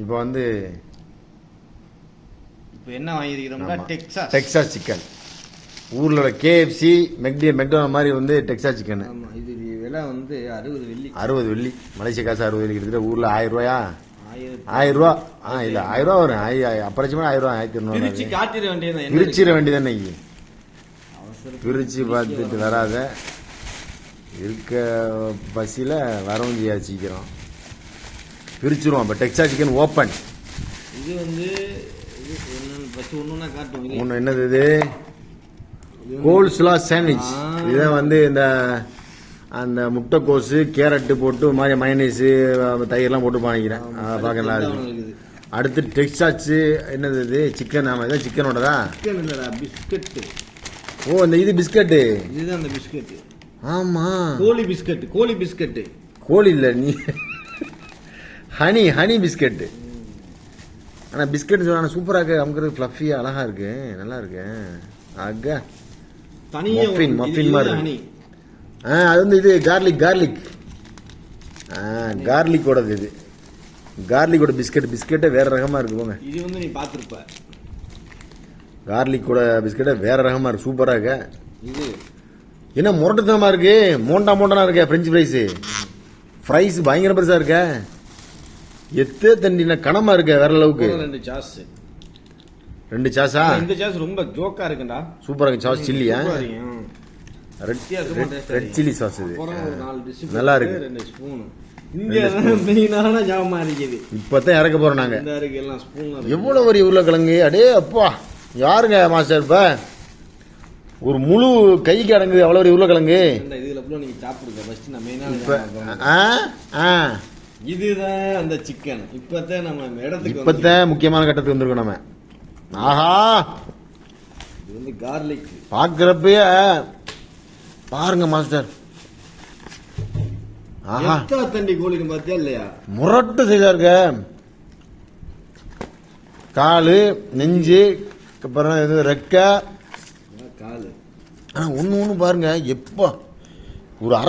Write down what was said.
இப்போ வந்து இப்போ என்ன வாங்கியிருக்கிறோம்னா டெக்சாஸ் சிக்கன். ஊரில் கேஎஃப்சி மெக்டோனல் மாதிரி வந்து டெக்சாஸ் சிக்கன். ஆமாம், இது விலை வந்து 60 வெள்ளி. 60 வெள்ளி மலேசிய காசு 60 வெள்ளி கிட்டத்தட்ட. ஊரில் 1000 ரூபாயா? 1000 ரூபா. இல்லை 1000 ரூபா வரும். அப்புறமா 1000 ரூபா 1200 பிரிச்சு காட்டிட வேண்டியது. பிரிச்சிட வேண்டியதானே. பிரிச்சு பார்த்துட்டு வராத இருக்க பசியில் வரவும் செய்யாது. சீக்கிரம் பிரிச்சிருவோம். இப்போ டெக்சாஸ் சிக்கன் ஓப்பன். இது வந்து ஒன்று காட்டும். ஒன்று என்னது இது? கோல்ஸ்லா சாண்ட்விச். இதை வந்து இந்த அந்த முட்டைக்கோசு கேரட்டு போட்டு மாதிரி மயனீஸு தயிர்லாம் போட்டு வாங்கிக்கிறேன். பார்க்க நல்லா இருக்கு. அடுத்து டெக்சாஸ் என்னது இது? சிக்கன். ஆமாம், இதான் சிக்கனோடதா? சிக்கன் இல்லைடா, பிஸ்கட்டு. ஓ, இந்த இது பிஸ்கட்டு. இதுதான் அந்த பிஸ்கட்டு. ஆமாம், கோழி பிஸ்கட்டு. கோழி பிஸ்கட்டு. கோழி இல்லை நீ ஹனி பிஸ்கட்டு. ஆனால் பிஸ்கட் சொன்னா சூப்பராக இருக்கு. அமுக்கிறது ஃப்ளஃபியாக அழகா இருக்கு. நல்லா இருக்கு. அக்கா மஃபின் மாதிரி. அது வந்து இது கார்லிக் கார்லிக்கோடது. இது கார்லிக்கோட பிஸ்கெட்டே வேற ரகமா இருக்கு. போங்க, இது வந்து நீ பார்த்துருப்ப. கார்லிக்கோட பிஸ்கெட்டே வேற ரகமா இருக்கு. சூப்பரா இருக்கு. இது என்ன முரட்டுத்தனமா இருக்கு? மோண்டா இருக்க. பிரெஞ்சு ஃப்ரைஸ் பயங்கர பெருசா இருக்க. எத்தே தண்டின கனமா இருக்க. வேற அளவுக்கு. 2 சாஸா? இந்த சாஸ் ரொம்ப ஜோக்கா இருக்குடா. சூப்பரா இருக்கு. சாஸ் சில்லியா? Red chilli sauce. இது நல்லா இருக்கு. 2 ஸ்பூன். இங்க மெயினான ஜாமா இருக்குது. இப்பதான் இறக்க போறோம் நாங்க. இந்த இருக்கு எல்லாம் ஸ்பூன். எவ்வளவு ஒரு உருளைக்கிழங்கு. அடே அப்பா, யாருங்க மாஸ்டர்? இப்ப ஒரு முழு கைக்கு அடங்குது அவ்வளவு ஒரு உருளைக்கிழங்கு. இதுல ஃபுல்லா நீங்க சாப்பிடுங்க. ஃபர்ஸ்ட் நான் மெயினான இதுதான் அந்த சிக்கன். இப்பதான் நம்ம இடத்துக்கு இப்பதான் முக்கியமான கட்டத்துக்கு வந்திருக்கோம் நம்ம. ஆஹா, இது வந்து கார்லிக். பாக்குறப்பயே பாருங்க மாஸ்டர். ஆஹா, தண்டி கோழிக்கு பார்த்தியா இல்லையா? முரட்டு செய்தா இருக்க. காலு, நெஞ்சு, அப்புறம் இது ரெக்க, காலு. ஒண்ணு பாருங்க. எப்பா ஒரு